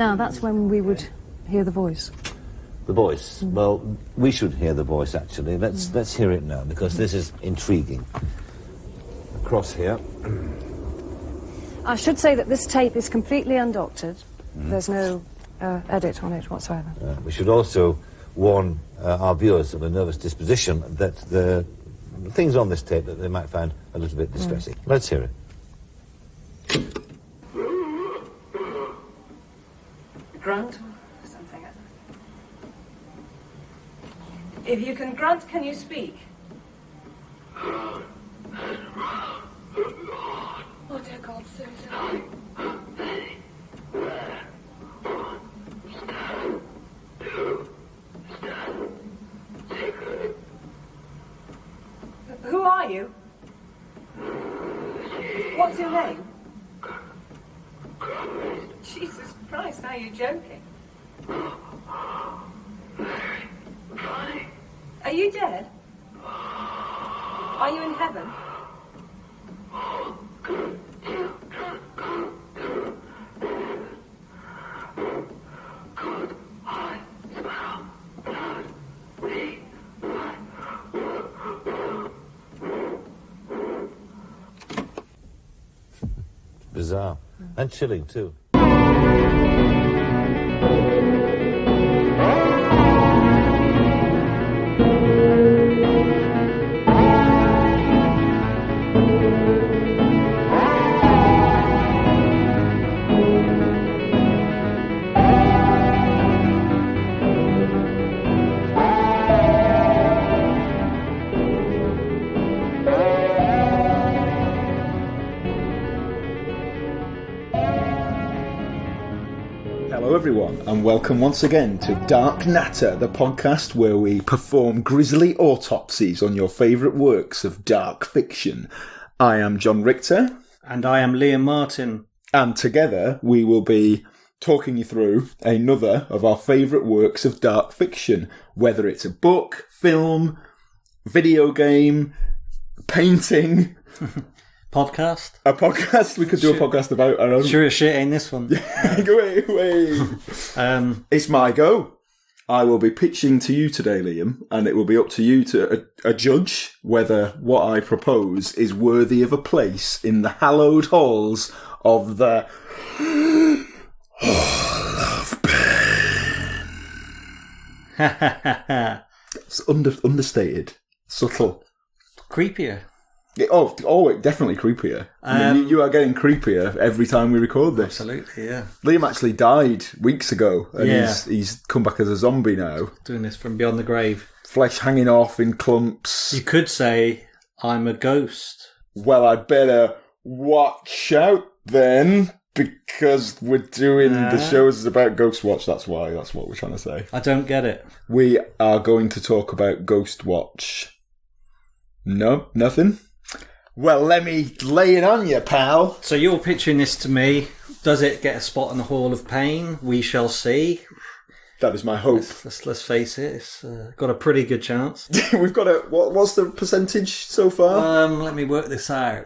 Now, that's when we would hear the voice. The voice. Well, we should hear the voice, actually. Let's hear it now, because this is intriguing. Across here. I should say that this tape is completely undoctored. There's no edit on it whatsoever. We should also warn our viewers of a nervous disposition that the things on this tape that they might find a little bit distressing. Let's hear it. Grunt? Something. If you can grunt, can you speak? Oh, dear God, Susan. Who are you? What's your name? Jesus Christ, are you joking? Are you dead? Are you in heaven? Bizarre. And chilling, too. Hello everyone, and welcome once again to Dark Natter, the podcast where we perform grisly autopsies on your favourite works of dark fiction. I am John Richter. And I am Liam Martin. And together we will be talking you through another of our favourite works of dark fiction, whether it's a book, film, video game, painting... Podcast? A podcast? We could do a podcast about our own... Sure as shit ain't this one. Wait. It's my go. I will be pitching to you today, Liam, and it will be up to you to judge whether what I propose is worthy of a place in the hallowed halls of the Hall of Pain. It's understated. Subtle. Creepier. Definitely creepier. I mean, you are getting creepier every time we record this. Absolutely, yeah. Liam actually died weeks ago, and he's come back as a zombie now. Doing this from beyond the grave. Flesh hanging off in clumps. You could say, I'm a ghost. Well, I'd better watch out then, because we're doing the shows about Ghostwatch, that's why. That's what we're trying to say. I don't get it. We are going to talk about Ghostwatch. No? Nothing? Well, let me lay it on you, pal. So you're pitching this to me. Does it get a spot in the Hall of Pain? We shall see. That is my hope. Let's face it, it's got a pretty good chance. We've got what's the percentage so far? Let me work this out.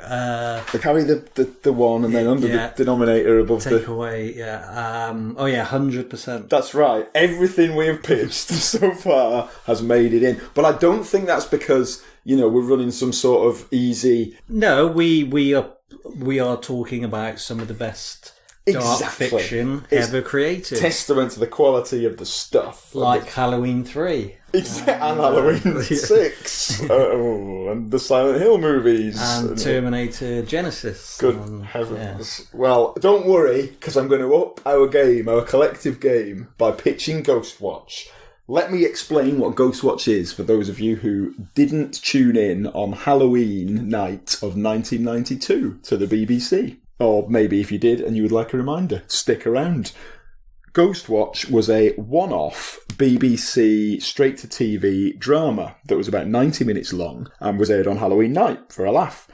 Carry the one and then under the denominator above take away, 100%. That's right. Everything we have pitched so far has made it in. But I don't think that's because... we're running some sort of easy... No, we are talking about some of the best dark fiction ever created. Testament to the quality of the stuff. Like Halloween 3. And Halloween 6. And the Silent Hill movies. And Terminator Genesis. Good heavens. Yeah. Well, don't worry, because I'm going to up our collective game, by pitching Ghostwatch. Let me explain what Ghostwatch is for those of you who didn't tune in on Halloween night of 1992 to the BBC. Or maybe if you did and you would like a reminder, stick around. Ghostwatch was a one-off BBC straight-to-TV drama that was about 90 minutes long and was aired on Halloween night for a laugh.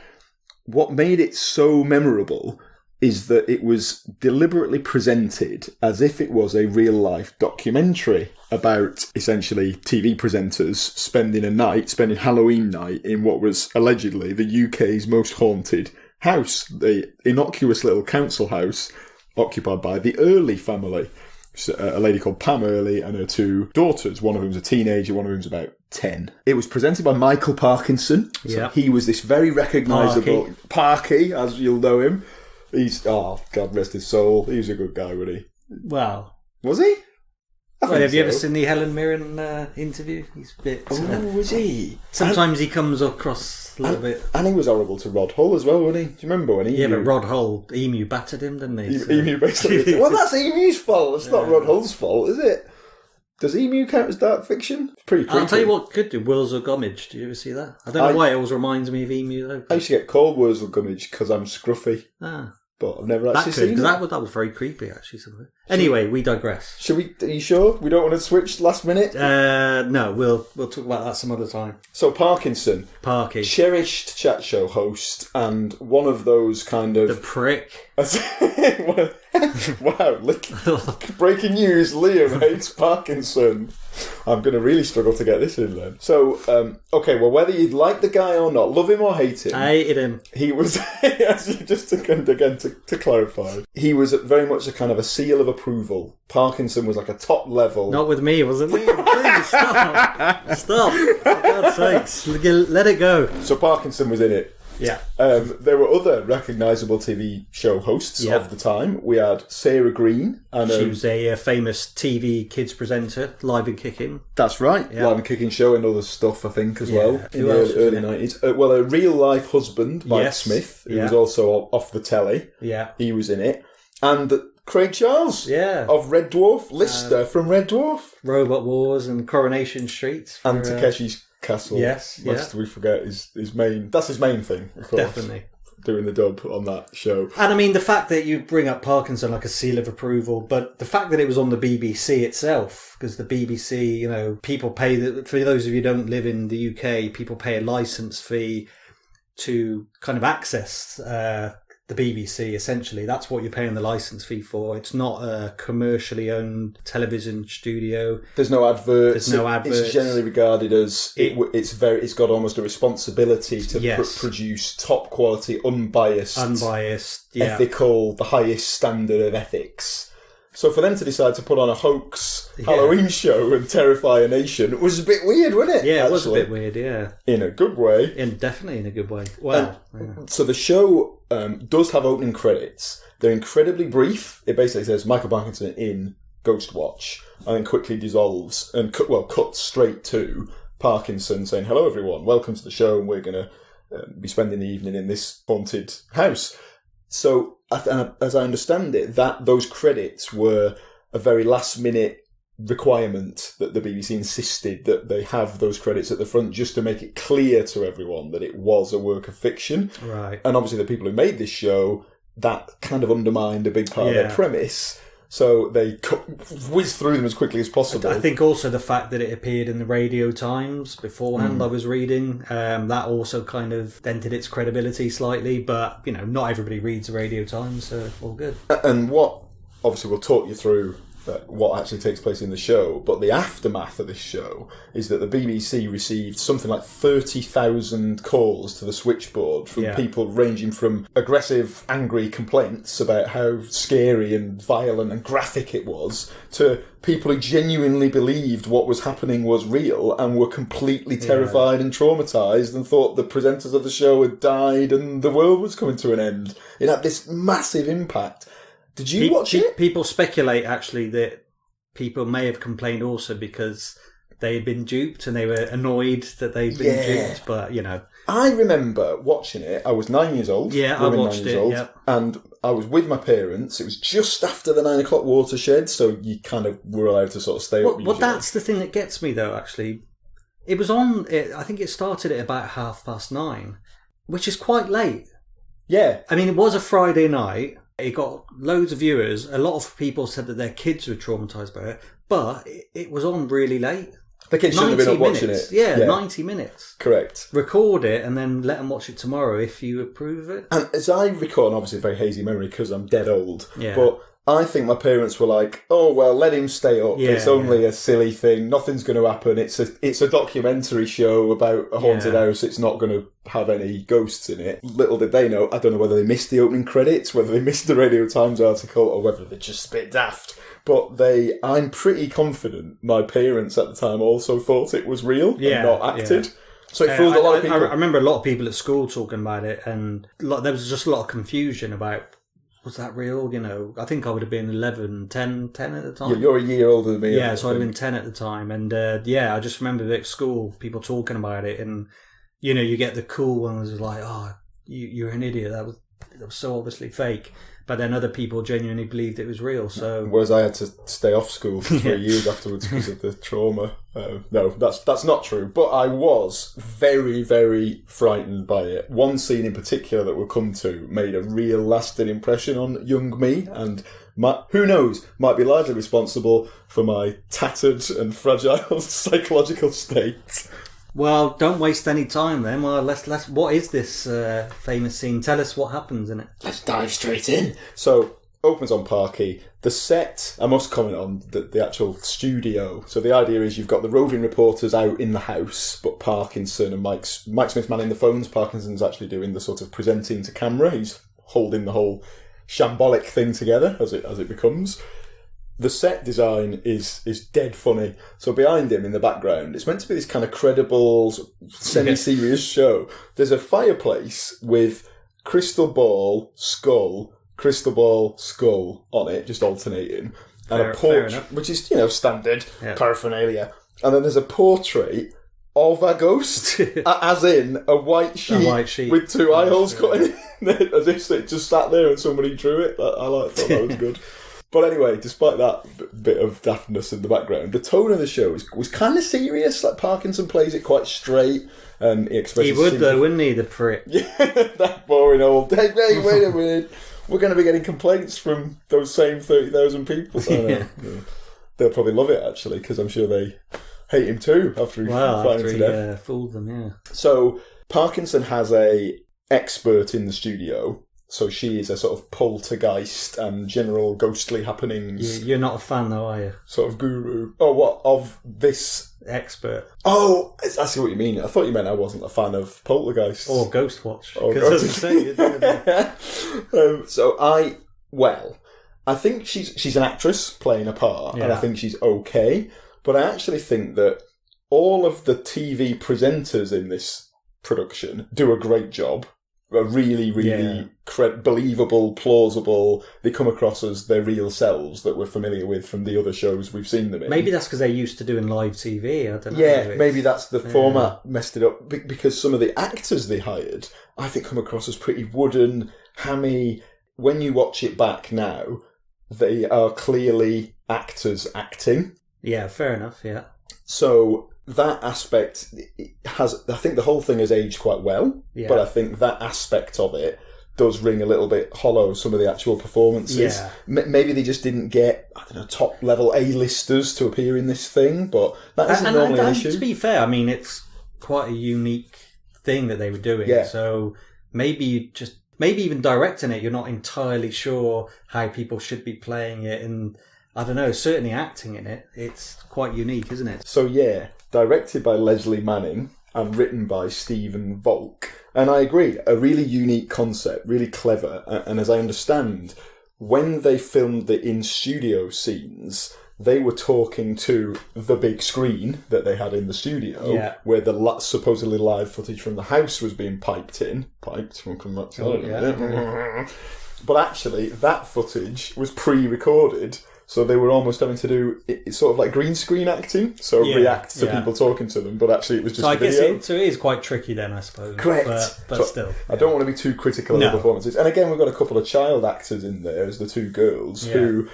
What made it so memorable is that it was deliberately presented as if it was a real-life documentary about, essentially, TV presenters spending Halloween night in what was allegedly the UK's most haunted house, the innocuous little council house occupied by the Early family. a lady called Pam Early and her 2 daughters. One of whom's a teenager, one of whom's about 10. It was presented by Michael Parkinson. So he was this very recognisable... Parky, as you'll know him. He's... Oh, God rest his soul. He was a good guy, wasn't he? Well... Was he? Have you ever seen the Helen Mirren interview? He's a bit... was he? Sometimes he comes across a little bit... And he was horrible to Rod Hull as well, wasn't he? Do you remember when he... Yeah, but Rod Hull, Emu battered him, didn't he? Emu basically... Well, that's Emu's fault. It's not Rod Hull's fault, is it? Does Emu count as dark fiction? It's pretty creepy. I'll tell you what could do, Wurzel Gummidge. Do you ever see that? I don't know why it always reminds me of Emu, though. I used to get called Wurzel Gummidge because I'm scruffy. But I've never actually seen it. That was very creepy, actually. Anyway, we digress. Are you sure? We don't want to switch last minute? No, we'll talk about that some other time. So Parkinson. Parky. Cherished chat show host and one of those kind of... The prick. Wow, breaking news, Liam hates Parkinson. I'm going to really struggle to get this in then. So, okay, well, whether you'd like the guy or not, love him or hate him... I hated him. He was, just to clarify, he was very much a kind of a seal of approval. Parkinson was like a top level... Not with me, was it? Please, stop. Stop. For God's sakes. Let it go. So Parkinson was in it. Yeah. There were other recognisable TV show hosts of the time. We had Sarah Green. She was a famous TV kids presenter, Live and Kicking. That's right. Yeah. Live and Kicking show and other stuff, I think, as well, in the early 90s. A real-life husband, Mike Smith, who was also off the telly. Yeah. He was in it. And Craig Charles of Red Dwarf, Lister from Red Dwarf. Robot Wars and Coronation Street. And Takeshi's Castle. Lest we forget his main... That's his main thing, of course. Definitely. Doing the dub on that show. And I mean, the fact that you bring up Parkinson like a seal of approval, but the fact that it was on the BBC itself, because the BBC, people pay... For those of you who don't live in the UK, people pay a licence fee to kind of access... the BBC, essentially. That's what you're paying the licence fee for. It's not a commercially owned television studio. There's no adverts. It's generally regarded as it's got almost a responsibility to produce top quality, unbiased, ethical, the highest standard of ethics. So for them to decide to put on a hoax Halloween show and terrify a nation was a bit weird, wasn't it? Yeah, it was a bit weird, yeah. In a good way. Definitely in a good way. Well, So the show does have opening credits. They're incredibly brief. It basically says Michael Parkinson in Ghostwatch and then quickly dissolves and cuts straight to Parkinson saying, "Hello everyone, welcome to the show and we're going to be spending the evening in this haunted house." So, as I understand it, those credits were a very last-minute requirement that the BBC insisted that they have those credits at the front just to make it clear to everyone that it was a work of fiction. Right. And obviously the people who made this show, that kind of undermined a big part of their premise. So they whizzed through them as quickly as possible. I think also the fact that it appeared in the Radio Times beforehand, I was reading, that also kind of dented its credibility slightly. But, not everybody reads the Radio Times, so all good. And obviously we'll talk you through what actually takes place in the show, but the aftermath of this show is that the BBC received something like 30,000 calls to the switchboard from people ranging from aggressive, angry complaints about how scary and violent and graphic it was to people who genuinely believed what was happening was real and were completely terrified and traumatised and thought the presenters of the show had died and the world was coming to an end. It had this massive impact. Did you watch it? People speculate, actually, that people may have complained also because they had been duped and they were annoyed that they'd been duped, but, I remember watching it. I was 9 years old. Yeah, I watched it, and I was with my parents. It was just after the 9 o'clock watershed, so you kind of were allowed to sort of stay up. Well, that's the thing that gets me, though, actually. It was on, I think it started at about 9:30, which is quite late. Yeah. I mean, it was a Friday night. It got loads of viewers. A lot of people said that their kids were traumatised by it, but it was on really late. The kids shouldn't have been up watching it. Yeah, 90 minutes. Correct. Record it and then let them watch it tomorrow if you approve of it. And as I recall, and obviously a very hazy memory because I'm dead old, yeah. but I think my parents were like, "Oh well, let him stay up. It's only a silly thing. Nothing's going to happen. It's a documentary show about a haunted house. It's not going to have any ghosts in it." Little did they know. I don't know whether they missed the opening credits, whether they missed the Radio Times article, or whether they're just a bit daft. But I'm pretty confident my parents at the time also thought it was real and not acted. Yeah. So it fooled a lot of people. I remember a lot of people at school talking about it, and there was just a lot of confusion about, was that real? You know, I think I would have been 11, 10 at the time. Yeah, you're a year older than me. Yeah, so I'd have been 10 at the time. And I just remember at school, people talking about it. And, you know, you get the cool ones like, "Oh, you're an idiot. That was so obviously fake." But then other people genuinely believed it was real. So, whereas I had to stay off school for 3 years afterwards because of the trauma. No, that's not true. But I was very, very frightened by it. One scene in particular that we'll come to made a real lasting impression on young me, and who knows, might be largely responsible for my tattered and fragile psychological state. Well, don't waste any time then. Well, let's. What is this famous scene? Tell us what happens in it. Let's dive straight in. So, opens on Parky. The set, I must comment on the actual studio. So the idea is you've got the roving reporters out in the house, but Parkinson and Mike Smith manning the phones. Parkinson's actually doing the sort of presenting to camera. He's holding the whole shambolic thing together as it becomes. The set design is dead funny. So behind him in the background, it's meant to be this kind of credible, semi-serious show. There's a fireplace with crystal ball, skull on it, just alternating. And a portrait, which is, standard paraphernalia. And then there's a portrait of a ghost, as in a white sheet with two eye holes cut in it, as if it just sat there and somebody drew it. I thought that was good. But anyway, despite that bit of daftness in the background, the tone of the show was kind of serious. Like, Parkinson plays it quite straight, and he expresses... He would, though, wouldn't he, the prick? Yeah, that boring old... Hey, wait a minute. We're going to be getting complaints from those same 30,000 people. Yeah. They'll probably love it, actually, because I'm sure they hate him too after he fooled them, yeah. So, Parkinson has a expert in the studio. So she is a sort of poltergeist and general ghostly happenings. You're not a fan, though, are you? Sort of guru. Oh, what? Of this... expert. Oh, I see what you mean. I thought you meant I wasn't a fan of poltergeists. Or Ghostwatch. Because as I say... I think she's an actress playing a part, and I think she's okay. But I actually think that all of the TV presenters in this production do a great job. Are really, really believable, plausible. They come across as their real selves that we're familiar with from the other shows we've seen them in. Maybe that's because they're used to doing live TV. I don't know. Yeah, maybe that's the format messed it up. Because some of the actors they hired, I think, come across as pretty wooden, hammy. When you watch it back now, they are clearly actors acting. Yeah, fair enough, yeah. So... that aspect I think the whole thing has aged quite well, but I think that aspect of it does ring a little bit hollow, some of the actual performances. Yeah. Maybe they just didn't get, top level A-listers to appear in this thing, but that isn't normally an issue. To be fair, I mean, it's quite a unique thing that they were doing, so maybe even directing it, you're not entirely sure how people should be playing it, and I don't know, certainly acting in it, it's quite unique, isn't it? So directed by Leslie Manning and written by Stephen Volk. And I agree, a really unique concept, really clever. And as I understand, when they filmed the in-studio scenes, they were talking to the big screen that they had in the studio, where the supposedly live footage from the house was being piped. We'll come back to that. But actually, that footage was pre-recorded. So they were almost having to do it's sort of like green screen acting, react to people talking to them, but actually it was just video. So it is quite tricky then, I suppose. Correct. But still. I don't want to be too critical of the performances. And again, we've got a couple of child actors in there as the two girls who,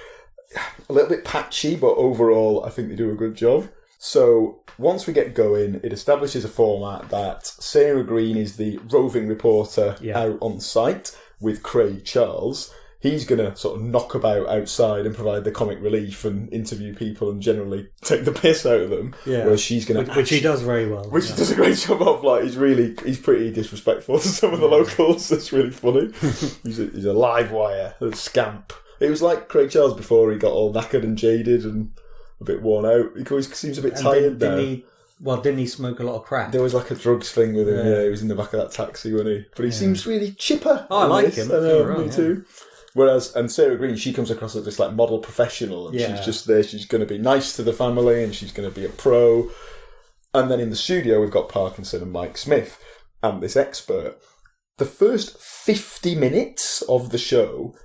a little bit patchy, but overall I think they do a good job. So once we get going, it establishes a format that Sarah Green is the roving reporter out on site with Craig Charles. He's going to sort of knock about outside and provide the comic relief and interview people and generally take the piss out of them. Yeah. Whereas she's going to... Which he does very well. Which he does a great job of. Like, he's pretty disrespectful to some of the locals. That's really funny. He's a live wire, a scamp. It was like Craig Charles before he got all knackered and jaded and a bit worn out. He always seems a bit tired now. Didn't he smoke a lot of crack? There was like a drugs thing with him. Yeah, he was in the back of that taxi, wasn't he? But he seems really chipper. Oh, I like him. Me too. Whereas, and Sarah Green, she comes across as this like model professional, and she's just there. She's going to be nice to the family, and she's going to be a pro. And then in the studio, we've got Parkinson and Mike Smith, and this expert. The first 50 minutes of the show,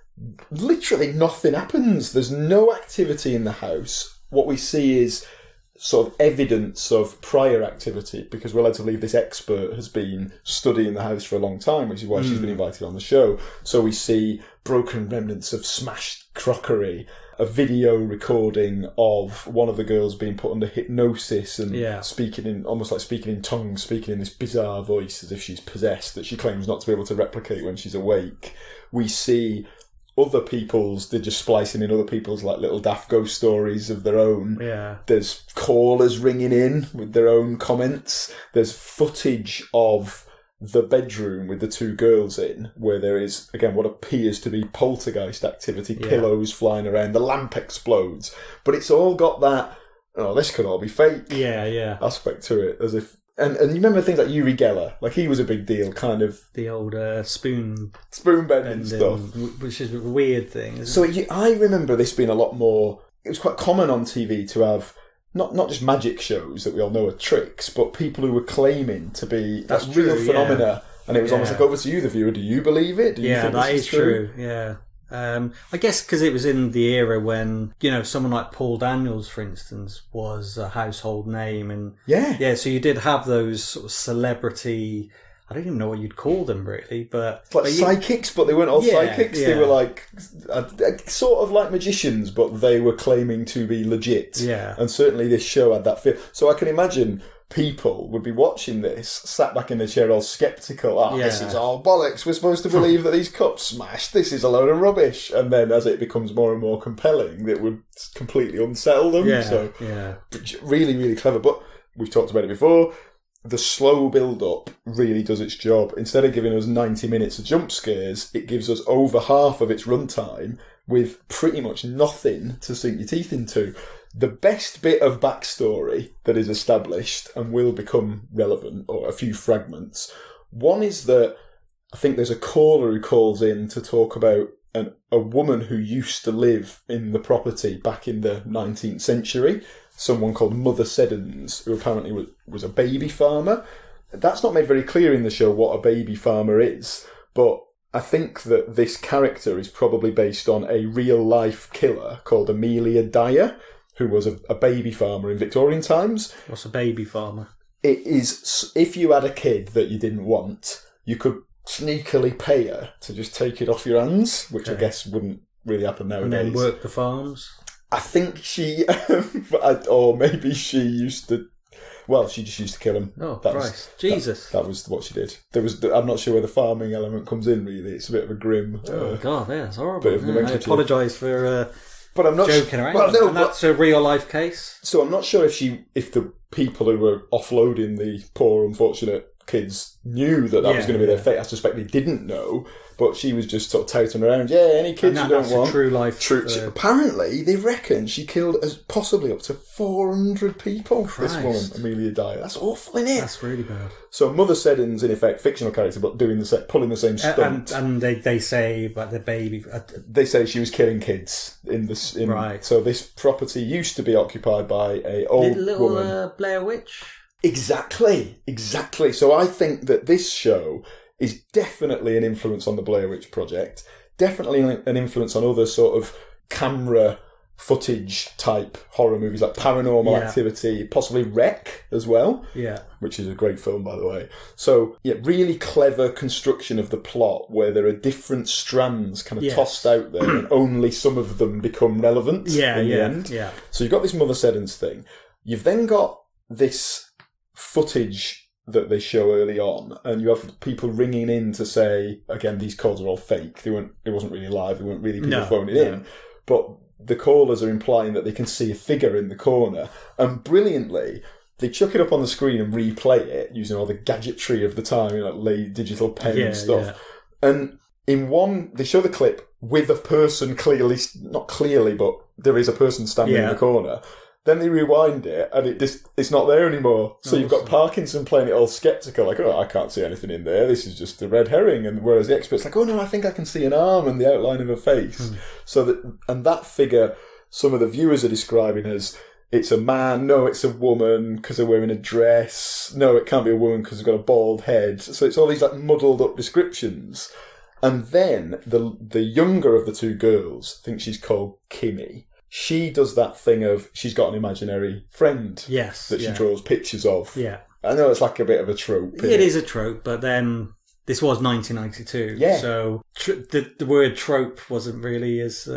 literally nothing happens. There's no activity in the house. What we see is sort of evidence of prior activity, because we're led to believe this expert has been studying the house for a long time, which is why she's been invited on the show. So we see broken remnants of smashed crockery, a video recording of one of the girls being put under hypnosis and speaking in tongues, speaking in this bizarre voice as if she's possessed that she claims not to be able to replicate when she's awake. We see other people's, they're just splicing in other people's like little daft ghost stories of their own. Yeah. There's callers ringing in with their own comments. There's footage of the bedroom with the two girls in, where there is, again, what appears to be poltergeist activity, pillows flying around, the lamp explodes. But it's all got that, this could all be fake aspect to it, as if... And you remember things like Uri Geller, like he was a big deal, kind of... The old spoon bending stuff. Which is a weird thing, isn't so it? I remember this being a lot more... It was quite common on TV to have not just magic shows that we all know are tricks, but people who were claiming to be real phenomena. And it was almost like, over to you, the viewer, do you believe it? Do you think that this is true. Yeah. I guess because it was in the era when, someone like Paul Daniels, for instance, was a household name. And so you did have those sort of celebrity... I don't even know what you'd call them, really, but... Like psychics, but they weren't all psychics. They were like, sort of like magicians, but they were claiming to be legit. Yeah. And certainly this show had that feel. So I can imagine people would be watching this, sat back in their chair all sceptical. This is all bollocks. We're supposed to believe that these cups smashed. This is a load of rubbish. And then as it becomes more and more compelling, it would completely unsettle them. Really, really clever. But we've talked about it before. The slow build-up really does its job. Instead of giving us 90 minutes of jump scares, it gives us over half of its runtime with pretty much nothing to sink your teeth into. The best bit of backstory that is established and will become relevant, or a few fragments, one is that I think there's a caller who calls in to talk about a woman who used to live in the property back in the 19th century, someone called Mother Seddons, who apparently was a baby farmer. That's not made very clear in the show what a baby farmer is, but I think that this character is probably based on a real-life killer called Amelia Dyer, who was a baby farmer in Victorian times. What's a baby farmer? It is, if you had a kid that you didn't want, you could sneakily pay her to just take it off your hands, which I guess wouldn't really happen nowadays. And then work the farms? I think she, or maybe she used to, she just used to kill him. Oh, Christ. Jesus. That was what she did. I'm not sure where the farming element comes in, really. It's a bit of a grim... God, it's horrible. Bit of I apologise for but I'm not joking around. That's a real-life case. So I'm not sure if the people who were offloading the poor, unfortunate kids knew that was going to be their fate. I suspect they didn't know, but she was just sort of touting around, any kids you don't want. True life. Apparently, they reckon she killed possibly up to 400 people, Christ. this woman, Amelia Dyer. That's awful, isn't it? That's really bad. So Mother Seddon's, in effect, fictional character, but pulling the same stunt. And they say about the baby... They say she was killing kids in this. Right. So this property used to be occupied by a old woman. Blair Witch? Exactly. So I think that this show is definitely an influence on the Blair Witch Project, definitely an influence on other sort of camera footage type horror movies like Paranormal Activity, possibly Wreck as well, which is a great film, by the way. So, really clever construction of the plot where there are different strands kind of tossed out there and only some of them become relevant in the end. Yeah. So you've got this Mother Seddons thing. You've then got this footage that they show early on, and you have people ringing in to say, again, these calls are all fake. It wasn't really live. They weren't really people phoning in. But the callers are implying that they can see a figure in the corner. And brilliantly, they chuck it up on the screen and replay it using all the gadgetry of the time, like digital pen and stuff. And In one, they show the clip with a person clearly, not clearly, but there is a person standing in the corner. Then they rewind it, and it's not there anymore. So you've got Parkinson playing it all sceptical, like, oh, I can't see anything in there. This is just a red herring. And whereas the expert's like, oh no, I think I can see an arm and the outline of a face. That figure, some of the viewers are describing as, it's a man, no, it's a woman because they're wearing a dress. No, it can't be a woman because they've got a bald head. So it's all these like muddled up descriptions. And then the younger of the two girls, I think she's called Kimmy. She does that thing of, she's got an imaginary friend that she draws pictures of. Yeah. I know it's like a bit of a trope. It is a trope, but then this was 1992. Yeah. So the word trope wasn't really as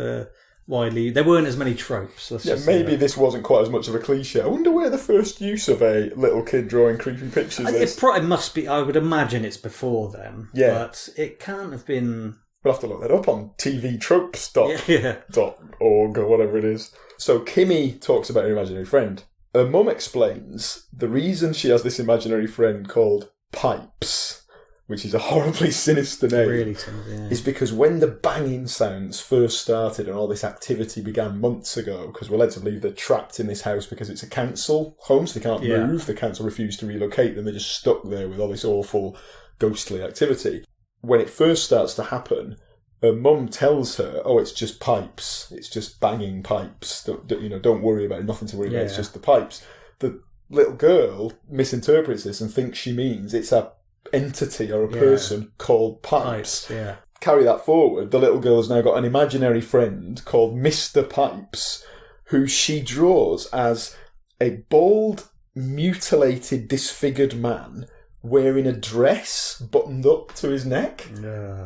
widely... There weren't as many tropes. Maybe this wasn't quite as much of a cliche. I wonder where the first use of a little kid drawing creepy pictures is. It probably must be... I would imagine it's before then. Yeah. But it can't have been... We'll have to look that up on tvtropes.org or whatever it is. So Kimmy talks about her imaginary friend. Her mum explains the reason she has this imaginary friend called Pipes, which is a horribly sinister name, really sinister, is because when the banging sounds first started and all this activity began months ago, because we're led to believe they're trapped in this house because it's a council home, so they can't move. The council refused to relocate them. They're just stuck there with all this awful ghostly activity. When it first starts to happen, her mum tells her, oh, it's just pipes. It's just banging pipes. Don't worry about it. Nothing to worry about. It's just the pipes. The little girl misinterprets this and thinks she means it's a entity or a person called Pipes. Carry that forward. The little girl has now got an imaginary friend called Mr. Pipes, who she draws as a bald, mutilated, disfigured man wearing a dress buttoned up to his neck,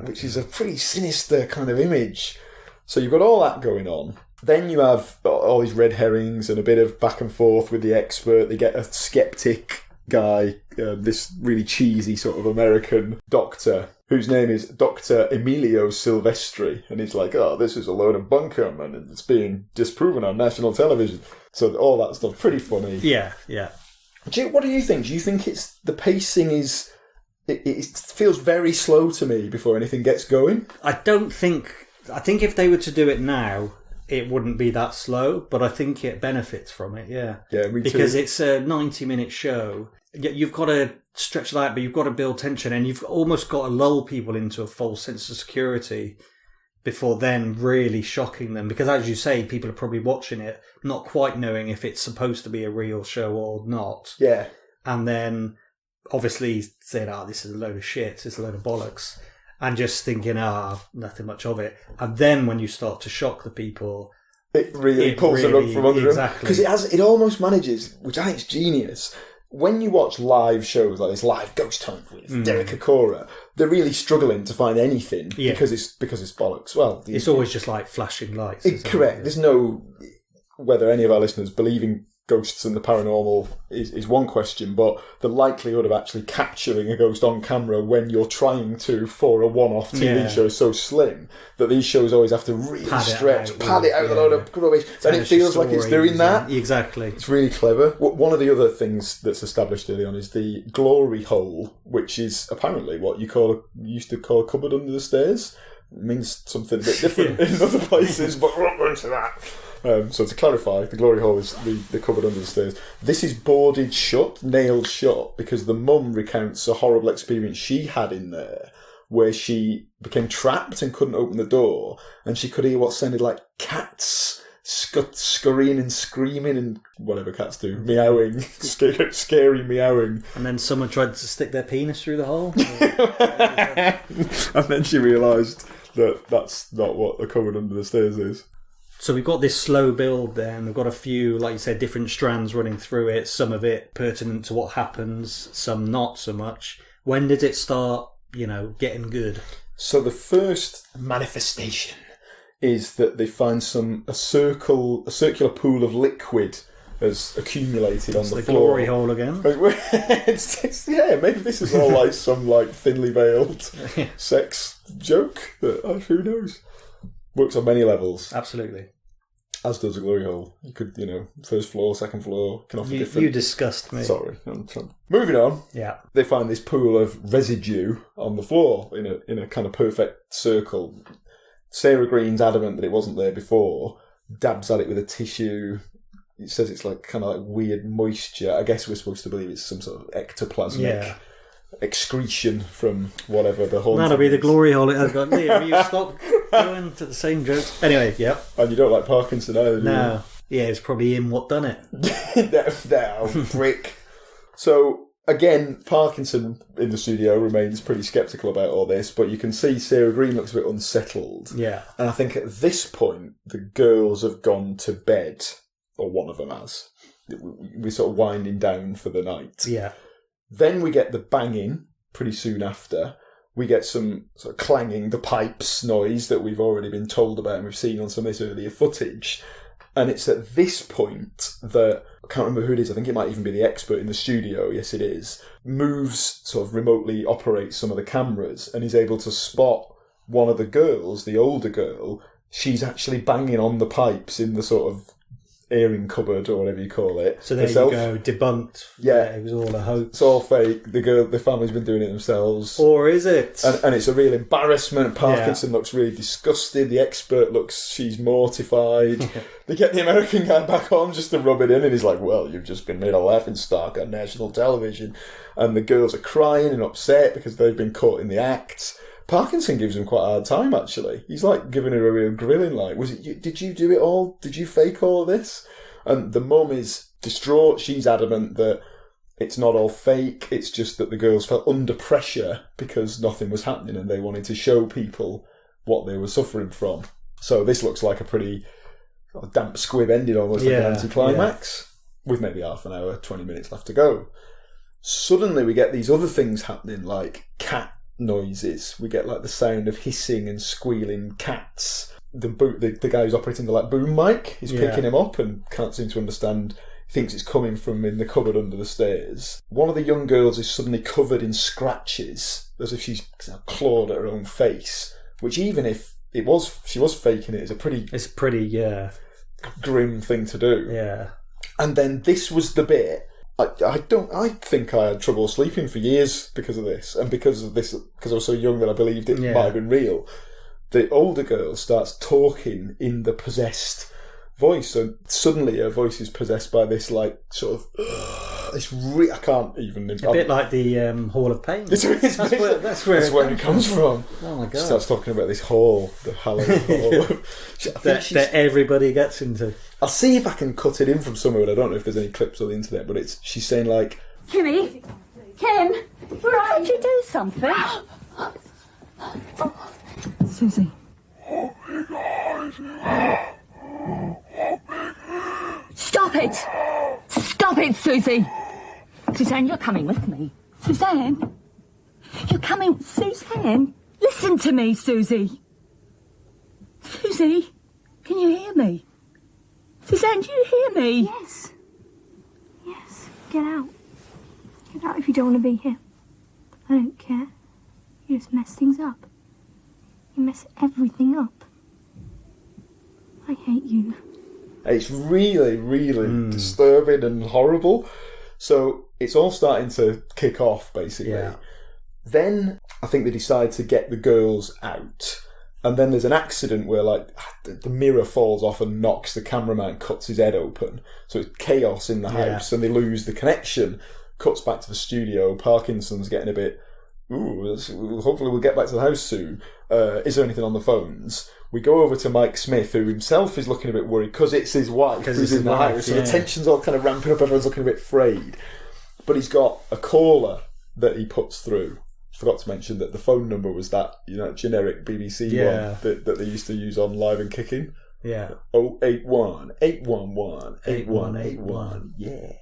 which is a pretty sinister kind of image. So you've got all that going on. Then you have all these red herrings and a bit of back and forth with the expert. They get a skeptic guy, this really cheesy sort of American doctor, whose name is Dr. Emilio Silvestri. And he's like, oh, this is a load of bunkum and it's being disproven on national television. So all that stuff, pretty funny. Yeah. What do you think? Do you think it's the pacing is... It feels very slow to me before anything gets going? I think if they were to do it now, it wouldn't be that slow, but I think it benefits from it, yeah. Yeah, me too. Because it's a 90-minute show. You've got to stretch that, but you've got to build tension, and you've almost got to lull people into a false sense of security before then really shocking them. Because as you say, people are probably watching it, not quite knowing if it's supposed to be a real show or not. Yeah. And then obviously saying, this is a load of shit, it's a load of bollocks. And just thinking, nothing much of it. And then when you start to shock the people... It really pulls the rug from under them. Exactly. Because it almost manages, which I think is genius. When you watch live shows like this, live Ghost Hunt with Derek Acora, they're really struggling to find anything because it's bollocks. Well, it's always just like flashing lights. Correct. There's no... Whether any of our listeners believe in ghosts and the paranormal is one question, but the likelihood of actually capturing a ghost on camera when you're trying to for a one-off TV show is so slim that these shows always have to really pad it out with a load of rubbish, and it feels like it's doing that. Exactly. It's really clever. One of the other things that's established early on is the glory hole, which is apparently what you used to call a cupboard under the stairs. It means something a bit different in other places, but we're not going to that. So to clarify, the glory hole is the cupboard under the stairs. This is boarded shut, nailed shut, because the mum recounts a horrible experience she had in there where she became trapped and couldn't open the door, and she could hear what sounded like cats scurrying and screaming and whatever cats do, meowing, scary meowing. And then someone tried to stick their penis through the hole. And then she realised that that's not what the cupboard under the stairs is. So we've got this slow build then. We've got a few, like you said, different strands running through it. Some of it pertinent to what happens, some not so much. When did it start, getting good? So the first manifestation is that they find a circular pool of liquid has accumulated on the floor. Glory hole again. Maybe this is all like some thinly veiled sex joke. Who knows? Works on many levels. Absolutely. As does a glory hole. You could, first floor, second floor, can offer different... You disgust me. Sorry. Moving on. Yeah. They find this pool of residue on the floor in a kind of perfect circle. Sarah Green's adamant that it wasn't there before, dabs at it with a tissue. It says it's like kind of like weird moisture. I guess we're supposed to believe it's some sort of ectoplasmic excretion from whatever the whole... That'll be the glory hole. Liam, you stop going to the same joke. Anyway, yep. And you don't like Parkinson either, do No. Yeah, it's probably him what done it. that old prick. So, again, Parkinson in the studio remains pretty sceptical about all this, but you can see Sarah Green looks a bit unsettled. Yeah. And I think at this point, the girls have gone to bed, or one of them has. We're sort of winding down for the night. Yeah. Then we get the banging pretty soon after. We get some sort of clanging, the pipes noise that we've already been told about and we've seen on some of this earlier footage. And it's at this point that, I can't remember who it is, I think it might even be the expert in the studio, yes it is, moves, sort of remotely operates some of the cameras and is able to spot one of the girls, the older girl. She's actually banging on the pipes in the sort of airing cupboard or whatever you call it. So there herself. You go, debunked. Yeah. It was all a hoax. It's all fake. The family's been doing it themselves. Or is it? And it's a real embarrassment. Parkinson looks really disgusted. The expert she's mortified. They get the American guy back on just to rub it in and he's like, well, you've just been made a laughingstock on national television. And the girls are crying and upset because they've been caught in the act. Parkinson gives him quite a hard time, actually. He's like giving her a real grilling, like, did you do it all? Did you fake all of this? And the mum is distraught. She's adamant that it's not all fake. It's just that the girls felt under pressure because nothing was happening and they wanted to show people what they were suffering from. So this looks like a pretty damp squib ending, almost like an anticlimax, with maybe half an hour, 20 minutes left to go. Suddenly we get these other things happening, like cat noises. We get like the sound of hissing and squealing cats. The guy who's operating the boom mic is picking him up and can't seem to understand. He thinks it's coming from in the cupboard under the stairs. One of the young girls is suddenly covered in scratches, as if she's clawed at her own face. Which, even if she was faking it, it's pretty grim thing to do. Yeah. And then this was the bit. I think I had trouble sleeping for years because of this, and because I was so young that I believed it might have been real. The older girl starts talking in the possessed voice, and suddenly her voice is possessed by this I can't even. A bit like the Hall of Pain. That's where it comes from. Oh my god! She starts talking about this hall, the hallowed hall that everybody gets into. I'll see if I can cut it in from somewhere, but I don't know if there's any clips on the internet, but she's saying like... Kimmy! Kim! Did you do something? Susie. Stop it! Stop it, Susie! Suzanne, you're coming with me. Suzanne? You're coming... Suzanne? Listen to me, Susie. Susie? Can you hear me? Suzanne, do you hear me? Yes. Yes. Get out. Get out if you don't want to be here. I don't care. You just mess things up. You mess everything up. I hate you. It's really, really disturbing and horrible. So it's all starting to kick off, basically. Yeah. Then I think they decide to get the girls out. And then there's an accident where, the mirror falls off and knocks the cameraman, cuts his head open. So it's chaos in the house, and they lose the connection. Cuts back to the studio. Parkinson's getting a bit, hopefully we'll get back to the house soon. Is there anything on the phones? We go over to Mike Smith, who himself is looking a bit worried, because it's his wife who's in the house. So the tension's all kind of ramping up, everyone's looking a bit frayed. But he's got a caller that he puts through. Forgot to mention that the phone number was that generic BBC one that they used to use on Live and Kicking. Yeah. 081 811 8181. Yeah.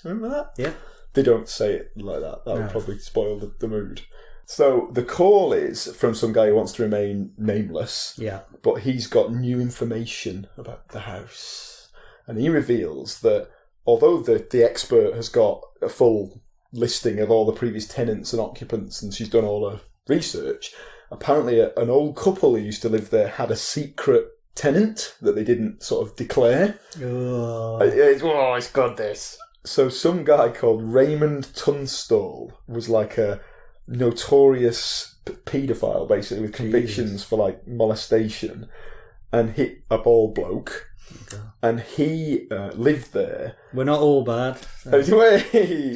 Remember that? Yeah. They don't say it like that. That would probably spoil the mood. So the call is from some guy who wants to remain nameless. Yeah. But he's got new information about the house. And he reveals that although the expert has got a full listing of all the previous tenants and occupants and she's done all her research, apparently an old couple who used to live there had a secret tenant that they didn't sort of declare. Oh. It's got this. So some guy called Raymond Tunstall was like a notorious paedophile, basically, with convictions for like molestation, and hit a bald bloke. And he lived there. We're not all bad. So.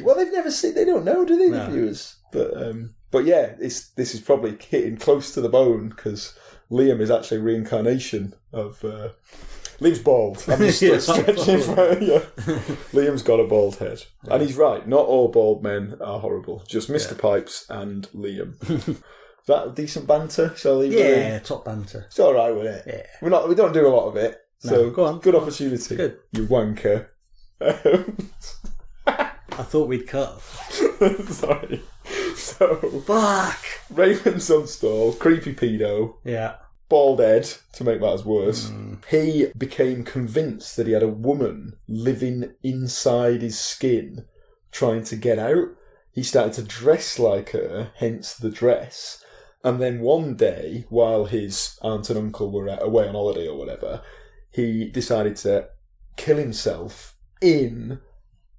Well, they've never seen. They don't know, do they, the No. viewers? But yeah, this is probably hitting close to the bone because Liam is actually a reincarnation of. Liam's bald. I'm just stretching for you. Liam's got a bald head, and he's right. Not all bald men are horrible. Just Mr. Pipes and Liam. Is that decent banter? Shall I leave it in? Yeah, top banter. It's all right with it. Yeah. We don't do a lot of it. So No, go on. Good opportunity. Good. You wanker. I thought we'd cut. Sorry. So Fuck! Raymond Tunstall, creepy pedo, Yeah. bald head, to make matters worse. He became convinced that he had a woman living inside his skin, trying to get out. He started to dress like her, hence the dress. And then one day, while his aunt and uncle were away on holiday or whatever, he decided to kill himself in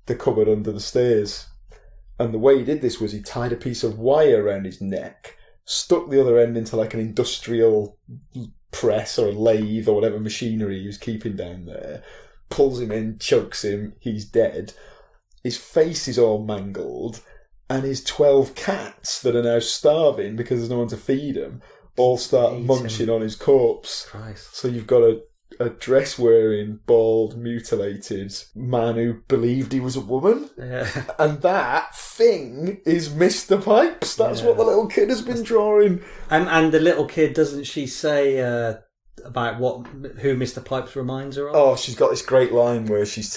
the cupboard under the stairs. And the way he did this was he tied a piece of wire around his neck, stuck the other end into like an industrial press or a lathe or whatever machinery he was keeping down there, pulls him in, chokes him, he's dead. His face is all mangled, and his 12 cats that are now starving because there's no one to feed them all start munching on his corpse. Christ. So you've got a dress-wearing, bald, mutilated man who believed he was a woman. Yeah. And that thing is Mr. Pipes. That's what the little kid has been drawing. And the little kid, doesn't she say about who Mr. Pipes reminds her of? Oh, she's got this great line where she's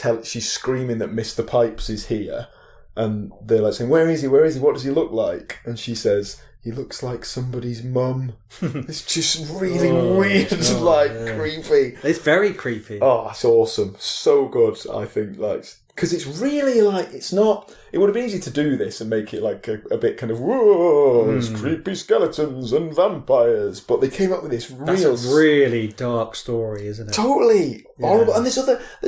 screaming that Mr. Pipes is here. And they're like saying, where is he? Where is he? What does he look like? And she says, he looks like somebody's mum. It's just really weird, creepy. It's very creepy. Oh, it's awesome. So good, I think. Because it's really it's not. It would have been easy to do this and make it like a bit kind of, whoa, there's creepy skeletons and vampires. But they came up with this That's a really dark story, isn't it? Totally horrible. And there's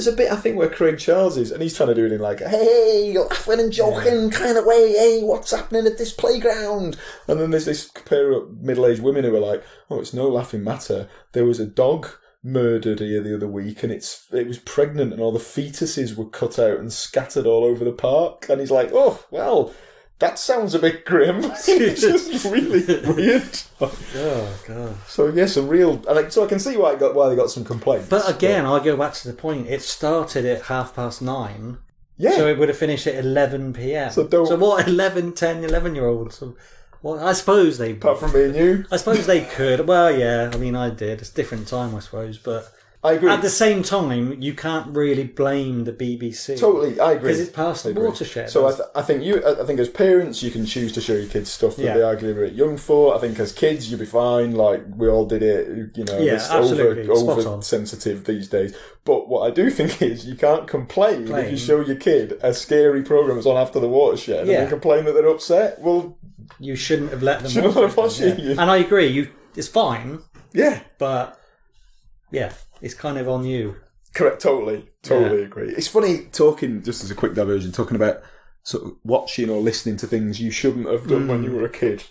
a bit, I think, where Craig Charles is, and he's trying to do it in like, hey, you're laughing and joking kind of way, hey, what's happening at this playground? And then there's this pair of middle-aged women who are like, oh, it's no laughing matter. There was a dog murdered here the other week, and it was pregnant, and all the fetuses were cut out and scattered all over the park. And he's like, oh, well, that sounds a bit grim. It's just really weird. Oh, God. So yes, so I can see why they got some complaints. But again, I'll go back to the point. It started at 9:30. Yeah. So it would have finished at 11 p.m. So what 11, 10, 11-year-olds? Well, I suppose they... Apart from me and you. I suppose they could. Well, yeah, I mean, I did. It's a different time, I suppose, but... I agree. At the same time, you can't really blame the BBC. Totally, I agree. Because it's past the watershed. So I think as parents, you can choose to show your kids stuff that they are a bit young for. I think as kids, you'll be fine. Like, we all did it, it's absolutely. over sensitive these days. But what I do think is you can't complain if you show your kid a scary programme that's on after the watershed and then complain that they're upset. Well, you shouldn't have let them watch it. And I agree, it's fine. Yeah. But, yeah, it's kind of on you. Correct, totally agree. It's funny talking, just as a quick diversion, talking about sort of watching or listening to things you shouldn't have done when you were a kid.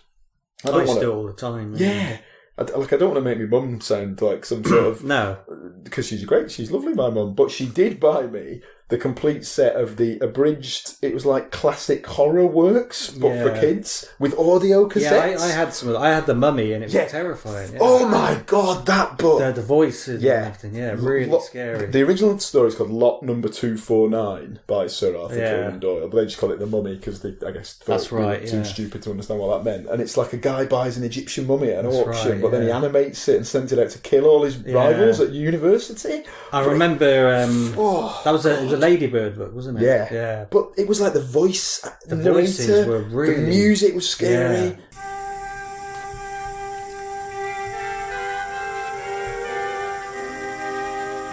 I used to all the time. Yeah. I don't want to make my mum sound like some sort of... No. Because she's lovely, my mum. But she did buy me the complete set of the abridged, it was like classic horror works, but for kids, with audio cassettes. Yeah, I had some of that. I had The Mummy, and it was terrifying. Yeah. Oh my God, that book! The voices and everything, really scary. The original story is called Lot Number 249 by Sir Arthur Conan Doyle, but they just call it The Mummy because I guess thought we were too stupid to understand what that meant. And it's like a guy buys an Egyptian mummy at an auction, but then he animates it and sends it out to kill all his rivals at university. I remember that was a Ladybird book, wasn't it? Yeah. But it was like the voice, the voices were really... The music was scary.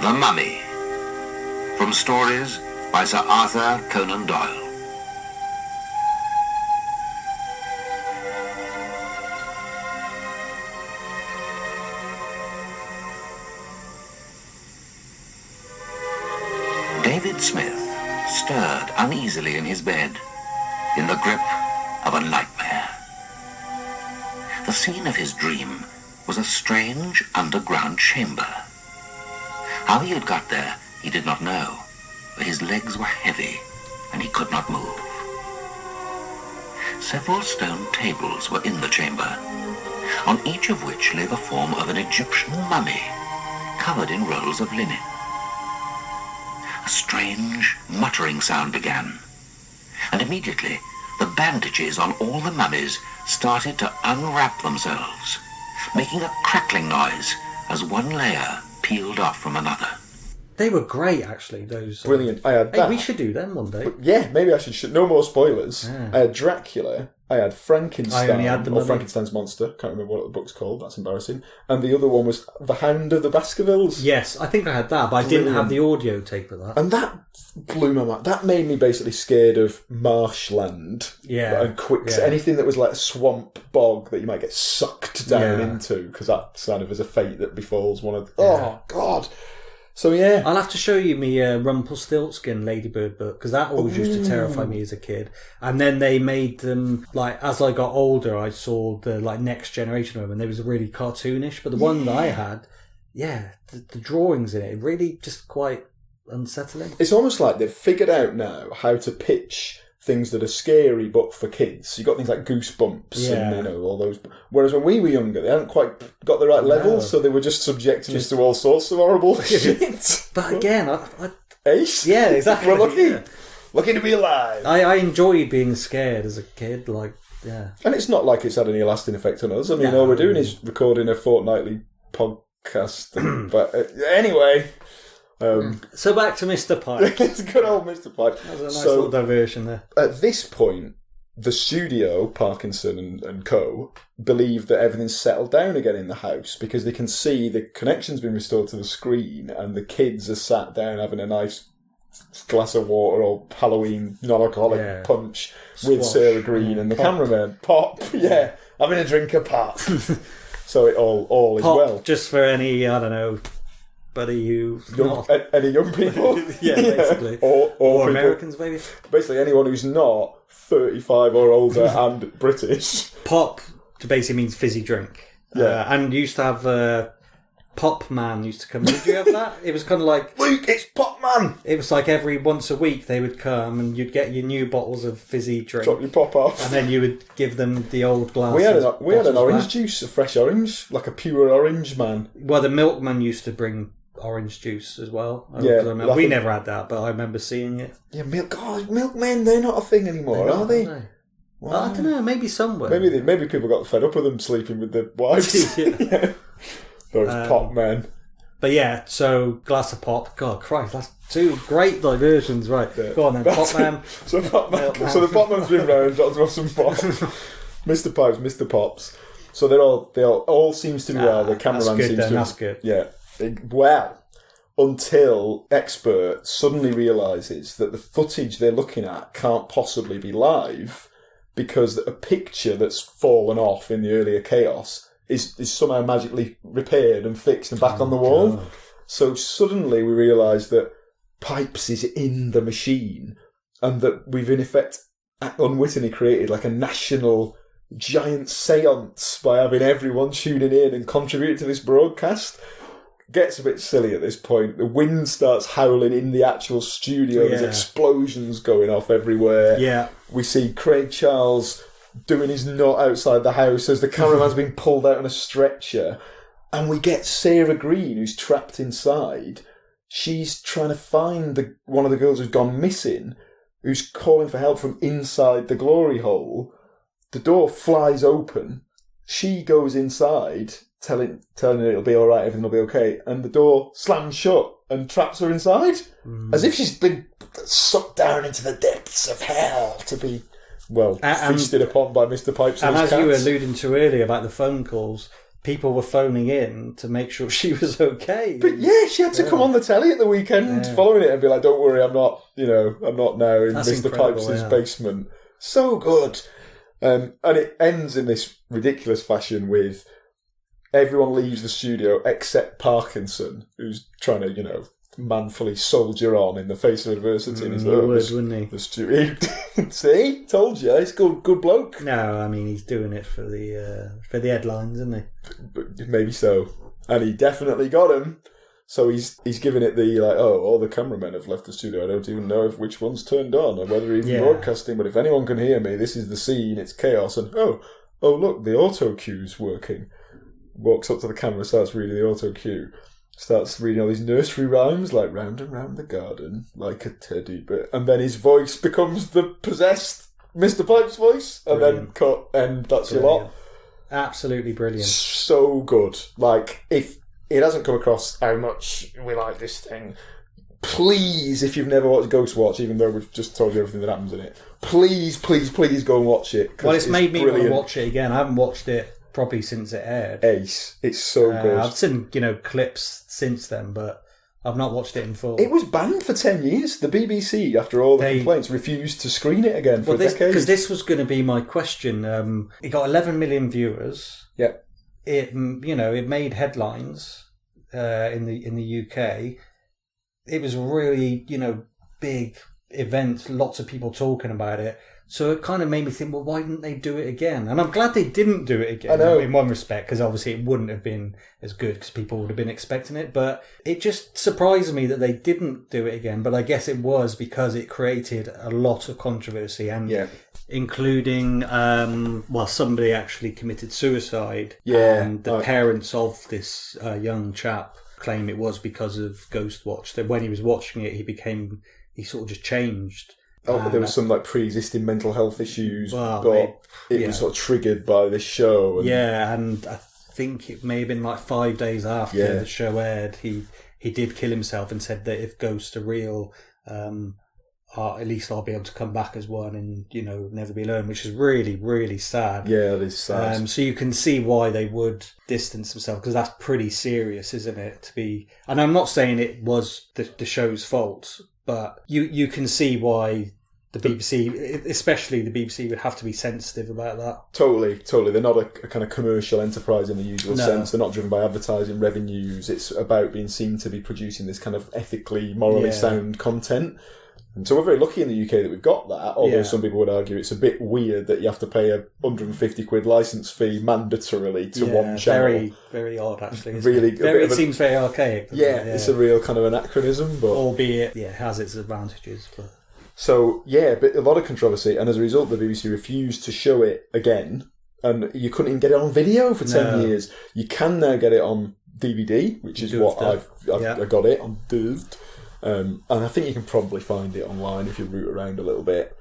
The Mummy, from stories by Sir Arthur Conan Doyle. David Smith stirred uneasily in his bed, in the grip of a nightmare. The scene of his dream was a strange underground chamber. How he had got there, he did not know, for his legs were heavy and he could not move. Several stone tables were in the chamber, on each of which lay the form of an Egyptian mummy, covered in rolls of linen. A strange muttering sound began, and immediately the bandages on all the mummies started to unwrap themselves, making a crackling noise as one layer peeled off from another. They were great, actually, those. Brilliant. I had that. Hey, we should do them one day. But yeah, maybe I should. No more spoilers. Yeah. I had Dracula. I had Frankenstein. I only had the or mummy. Frankenstein's monster. Can't remember what the book's called. That's embarrassing. And the other one was The Hound of the Baskervilles. Yes, I think I had that, but I didn't have the audio tape of that. And that blew my mind. That made me basically scared of marshland. Yeah. And quicks. Yeah. Anything that was like a swamp bog that you might get sucked down Yeah. into, because that kind of is a fate that befalls one of. Oh, God. So, yeah. I'll have to show you me Rumpelstiltskin Ladybird book, because that always used to terrify me as a kid. And then they made them, like, as I got older, I saw the, like, next generation of them, and they was really cartoonish. But the one that I had, the drawings in it, really just quite unsettling. It's almost like they've figured out now how to pitch things that are scary but for kids. You've got things like Goosebumps and all those. Whereas when we were younger, they hadn't quite got the right level, so they were just subjecting us to all sorts of horrible shit. But again, Ace? Yeah, exactly. We're lucky. Yeah. Lucky to be alive. I enjoyed being scared as a kid, And it's not like it's had any lasting effect on us. I mean, all we're doing is recording a fortnightly podcast. But anyway... so back to Mr. Pike. It's good old Mr. Pike. That was a nice little diversion there. At this point, the studio, Parkinson and co, believe that everything's settled down again in the house because they can see the connection's been restored to the screen and the kids are sat down having a nice glass of water or Halloween non-alcoholic punch with Sarah Green and the cameraman. Pop, having a drink of pop. So it all is Pop, well. just for any, I don't know... Buddy, any young people, basically, or people, Americans, maybe. Basically, anyone who's not 35 or older and British. Pop basically means fizzy drink. And used to have Pop Man used to come. Did you have that? It was kind of like Luke, it's Pop Man. It was like every once a week they would come and you'd get your new bottles of fizzy drink. Drop your pop off, and then you would give them the old glass. We had an orange juice, a fresh orange, like a pure orange man. Well, the milkman used to bring orange juice as well. We never had that, but I remember seeing it. Yeah, milkmen, they're not a thing anymore, are they? Wow. I don't know, maybe somewhere. Maybe people got fed up with them sleeping with their wives. Those pop men. But so glass of pop. God Christ, that's two great diversions, right? Yeah. Go on then, Pop Man. So the Pop Man's been round, got to have some pop. Mr. Pipes, Mr. Pops. So they all seems to be well. The cameraman seems to. That's good. Yeah. Well, until expert suddenly realises that the footage they're looking at can't possibly be live because a picture that's fallen off in the earlier chaos is somehow magically repaired and fixed and back on the wall. God. So suddenly we realise that Pipes is in the machine and that we've in effect unwittingly created like a national giant seance by having everyone tuning in and contribute to this broadcast. Gets a bit silly at this point. The wind starts howling in the actual studio. There's explosions going off everywhere. Yeah. We see Craig Charles doing his nut outside the house as the cameraman's being pulled out on a stretcher. And we get Sarah Green, who's trapped inside. She's trying to find one of the girls who's gone missing, who's calling for help from inside the glory hole. The door flies open. She goes inside, telling her it'll be all right, everything will be okay, and the door slams shut and traps her inside, as if she's been sucked down into the depths of hell to be, feasted upon by Mr. Pipes and his as you were cats. alluding to earlier about the phone calls, people were phoning in to make sure she was okay. But she had to come on the telly at the weekend following it and be like, "Don't worry, I'm not now in That's Mr. Pipes' basement." So good. And it ends in this ridiculous fashion with everyone leaves the studio except Parkinson, who's trying to, manfully soldier on in the face of adversity. And he's He like, would, wouldn't he? The stupid. See, told you, he's good bloke. No, I mean he's doing it for the headlines, isn't he? But maybe so, and he definitely got him. So he's giving it the all the cameramen have left the studio. I don't even know which one's turned on or whether even broadcasting. But if anyone can hear me, this is the scene. It's chaos, and oh look, the auto cue's working. Walks up to the camera, starts reading the auto cue. Starts reading all these nursery rhymes, like round and round the garden, like a teddy bear. And then his voice becomes the possessed Mr. Pipe's voice. And then cut, and that's your lot. Absolutely brilliant. So good. Like, if it hasn't come across how much we like this thing, please, if you've never watched Ghostwatch, even though we've just told you everything that happens in it, please go and watch it. Well, it's made me want to watch it again. I haven't watched it probably since it aired. Ace. It's so good. I've seen, clips since then, but I've not watched it in full. It was banned for 10 years. The BBC, after all the complaints, refused to screen it again for a decade. Because this was going to be my question. It got 11 million viewers. Yeah. It made headlines in the UK. It was really, big event, lots of people talking about it. So it kind of made me think, well, why didn't they do it again? And I'm glad they didn't do it again. I know. In one respect, because obviously it wouldn't have been as good because people would have been expecting it. But it just surprised me that they didn't do it again. But I guess it was because it created a lot of controversy, and including, somebody actually committed suicide. Yeah. And the parents of this young chap claim it was because of Ghostwatch. That when he was watching it, he sort of just changed. There was some pre-existing mental health issues, but it was sort of triggered by this show. And I think it may have been 5 days after the show aired, he did kill himself and said that if ghosts are real, at least I'll be able to come back as one and never be alone, which is really, really sad. Yeah, it is sad. So you can see why they would distance themselves, because that's pretty serious, isn't it? And I'm not saying it was the show's fault. But you can see why the BBC, especially the BBC, would have to be sensitive about that. Totally. They're not a kind of commercial enterprise in the usual sense. They're not driven by advertising revenues. It's about being seen to be producing this kind of ethically, morally sound content. And so we're very lucky in the UK that we've got that, although some people would argue it's a bit weird that you have to pay a £150 licence fee mandatorily to one channel. Very, very odd, actually. It seems very archaic. It's a real kind of anachronism. But albeit, it has its advantages. But. So, but a lot of controversy, and as a result, the BBC refused to show it again, and you couldn't even get it on video for 10 years. You can now get it on DVD, which is what I've got it on DVD. And I think you can probably find it online if you root around a little bit.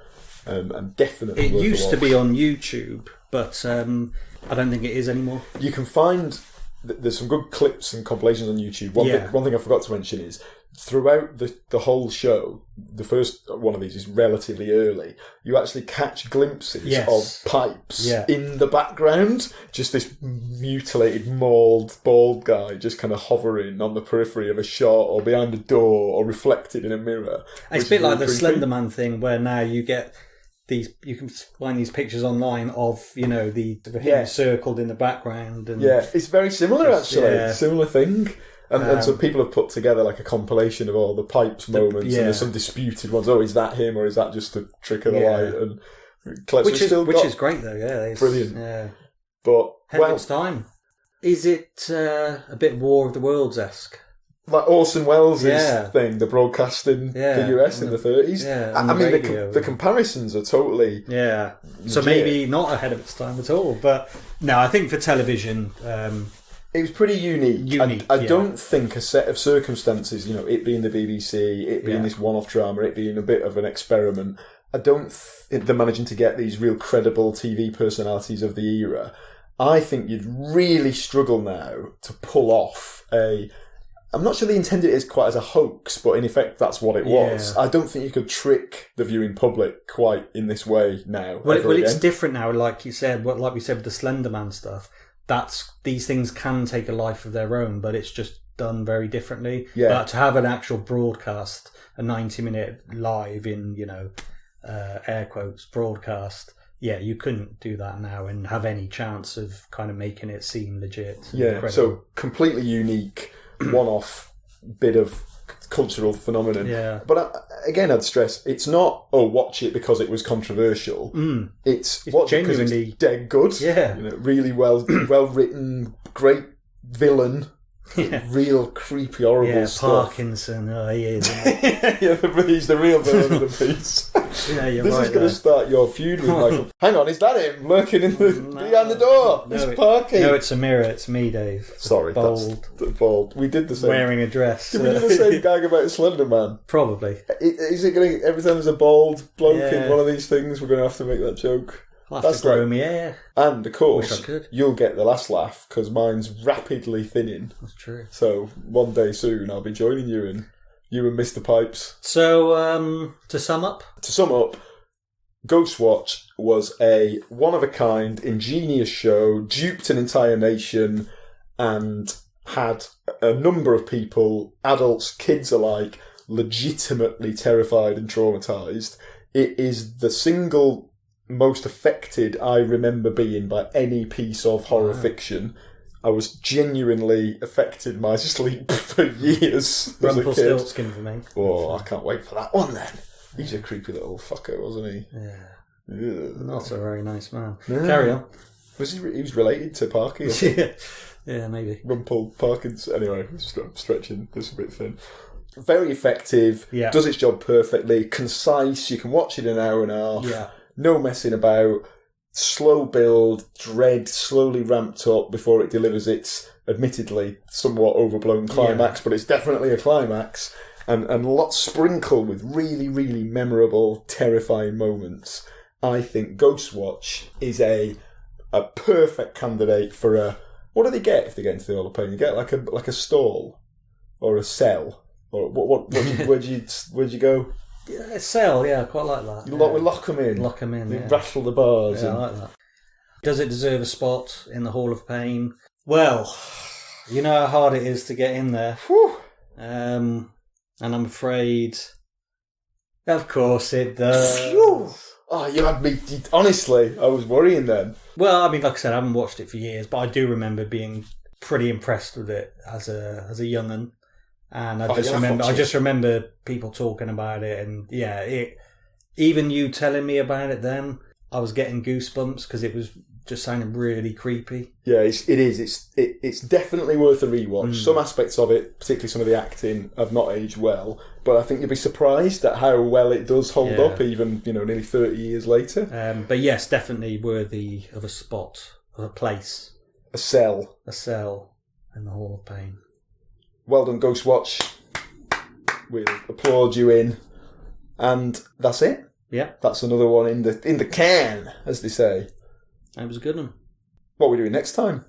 And definitely it used to be on YouTube, but I don't think it is anymore. You can find there's some good clips and compilations on YouTube. One thing I forgot to mention is throughout the whole show, the first one of these is relatively early. You actually catch glimpses of Pipes in the background. Just this mutilated, mauled, bald guy just kind of hovering on the periphery of a shot or behind a door or reflected in a mirror. It's a bit like the Slender Man thing, where now you get you can find these pictures online of the circled in the background. And it's very similar actually. Similar thing. And so people have put together a compilation of all the Pipes moments, and there's some disputed ones. Oh, is that him, or is that just a trick of the light? And which is great though. Yeah, it's brilliant. Yeah, but it's time. Is it a bit War of the Worlds-esque? Like Orson Welles' thing, the broadcasting the US in the 30s. Yeah, I mean, the comparisons are totally... Yeah, so maybe not ahead of its time at all. But no, I think for television... it was pretty unique. I don't think a set of circumstances, it being the BBC, it being this one-off drama, it being a bit of an experiment, I don't think they're managing to get these real credible TV personalities of the era. I think you'd really struggle now to pull off I'm not sure they intended it as quite as a hoax, but in effect that's what it was. I don't think you could trick the viewing public quite in this way now. Well, it's different now, like you said, like we said with the Slender Man stuff. These things can take a life of their own, but it's just done very differently. Yeah. But to have an actual broadcast, a 90-minute live in, air quotes, broadcast, you couldn't do that now and have any chance of kind of making it seem legit. Yeah, so completely unique, one-off, bit of cultural phenomenon. Yeah. But again, I'd stress, it's not, watch it because it was controversial. It's watch it because it's dead good. Yeah. Really well written, great villain. Yeah. Real creepy, horrible stuff. Parkinson. Oh, he is. Isn't he? Yeah, he's the real villain of the piece. Yeah, you're This right is going to start your feud with Michael. Hang on, is that him lurking in behind the door? It's parking. No, it's a mirror. It's me, Dave. Sorry, Bold. that's bold. We did the same. Wearing a dress. Did we do the same gag about Slender Man? Probably. Is it going to, every time there's a bald bloke in one of these things, we're going to have to make that joke? I'll have to grow me hair. And of course, Wish I could. you'll get the last laugh because mine's rapidly thinning. That's true. So one day soon, I'll be joining you and Mr. Pipes. So to sum up, Ghostwatch was a one-of-a-kind, ingenious show, duped an entire nation, and had a number of people, adults, kids alike, legitimately terrified and traumatised. It is the single most affected I remember being by any piece of horror fiction. I was genuinely affected my sleep for years as a kid. Rumpelstiltskin for me. Oh, I can't wait for that one then. He's a creepy little fucker, wasn't he? Yeah. Ugh. Not a very nice man. Yeah. Carry on. Was he was related to Parky? Yeah, maybe. Rumpel Parkins. Anyway, I'm stretching this a bit thin. Very effective. Yeah. Does its job perfectly. Concise. You can watch it in an hour and a half. Yeah. No messing about. Slow build. Dread slowly ramped up before it delivers its, admittedly, somewhat overblown climax, but it's definitely a climax. And lots sprinkled with really, really memorable, terrifying moments. I think Ghostwatch is a perfect candidate for a... What do they get if they get into the Hall of Pain? You get like a stall or a cell, or where'd you go? Yeah, a cell, yeah, I quite like that. We lock them in. Lock them in. They yeah. rattle the bars. Yeah, I like that. Does it deserve a spot in the Hall of Pain? Well, you know how hard it is to get in there. Whew. And I'm afraid, of course it does. Oh, you had me... Honestly, I was worrying then. Well, I mean, like I said, I haven't watched it for years, but I do remember being pretty impressed with it as a young'un. And I just remember people talking about it, and even you telling me about it then, I was getting goosebumps because it was just sounding really creepy. Yeah, it is. It's definitely worth a rewatch. Some aspects of it, particularly some of the acting, have not aged well, but I think you'll be surprised at how well it does hold up, even nearly 30 years later. But yes, definitely worthy of a spot, of a place, a cell in the Hall of Pain. Well done, Ghostwatch. We'll applaud you in, and that's it. Yeah, that's another one in the can, as they say. That was a good one. What are we doing next time?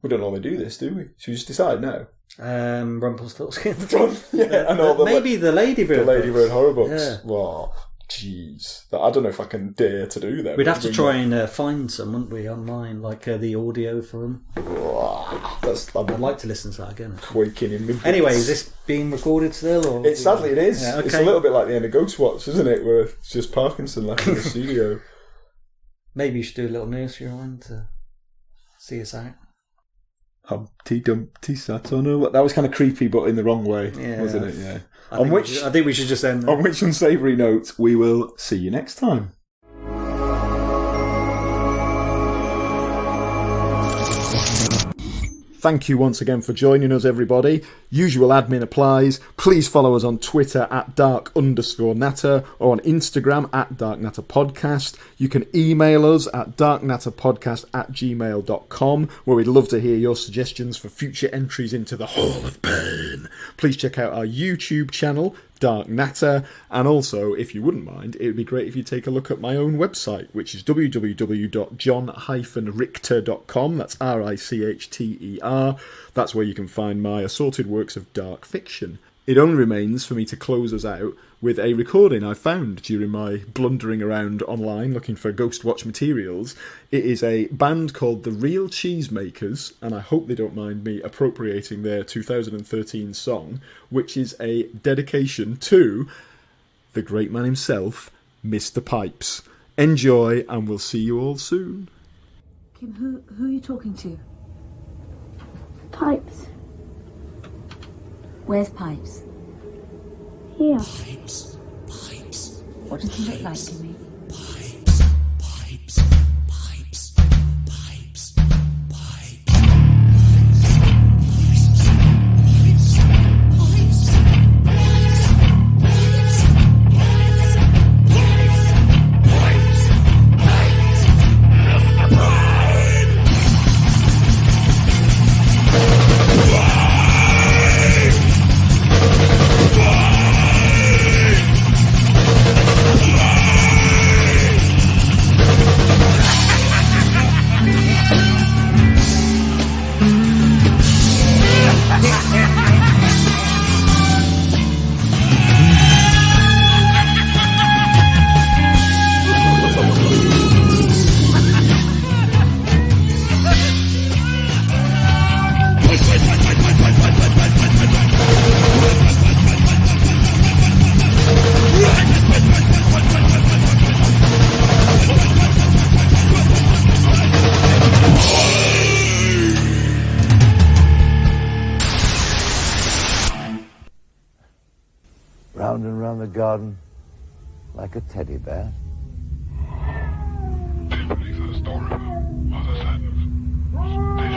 We don't normally do this, do we? Should we just decide now? Rumpelstiltskin. And all maybe the Ladybird. The Ladybird horror books. Yeah. Well, jeez. I don't know if I can dare to do that. We'd have to try and find some, wouldn't we, online, like the audio for them. I'd like to listen to that again. Quaking in me. Anyway, is this being recorded still? Or sadly it is. Yeah, okay. It's a little bit like the end of Ghostwatch, isn't it? Where it's just Parkinson left in the studio. Maybe you should do a little nursery rhyme to see us out. Humpty Dumpty sat on a... That was kind of creepy, but in the wrong way, wasn't it? Yeah. I think we should just end there. On which unsavoury note, we will see you next time. Thank you once again for joining us, everybody. Usual admin applies. Please follow us on Twitter at @dark_natter or on Instagram at darknatterpodcast. You can email us at darknatterpodcast@gmail.com, where we'd love to hear your suggestions for future entries into the Hall of Pain. Please check out our YouTube channel, Dark Natter, and also, if you wouldn't mind, it would be great if you take a look at my own website, which is www.jon-richter.com. That's RICHTER. That's where you can find my assorted works of dark fiction. It only remains for me to close us out with a recording I found during my blundering around online looking for Ghostwatch materials. It is a band called the Real Cheesemakers, and I hope they don't mind me appropriating their 2013 song, which is a dedication to the great man himself, Mr. Pipes. Enjoy, and we'll see you all soon. Kim, who are you talking to? Pipes. Where's Pipes? Here. What does he look like to me? Round and round the garden, like a teddy bear. These are the story of the sadness.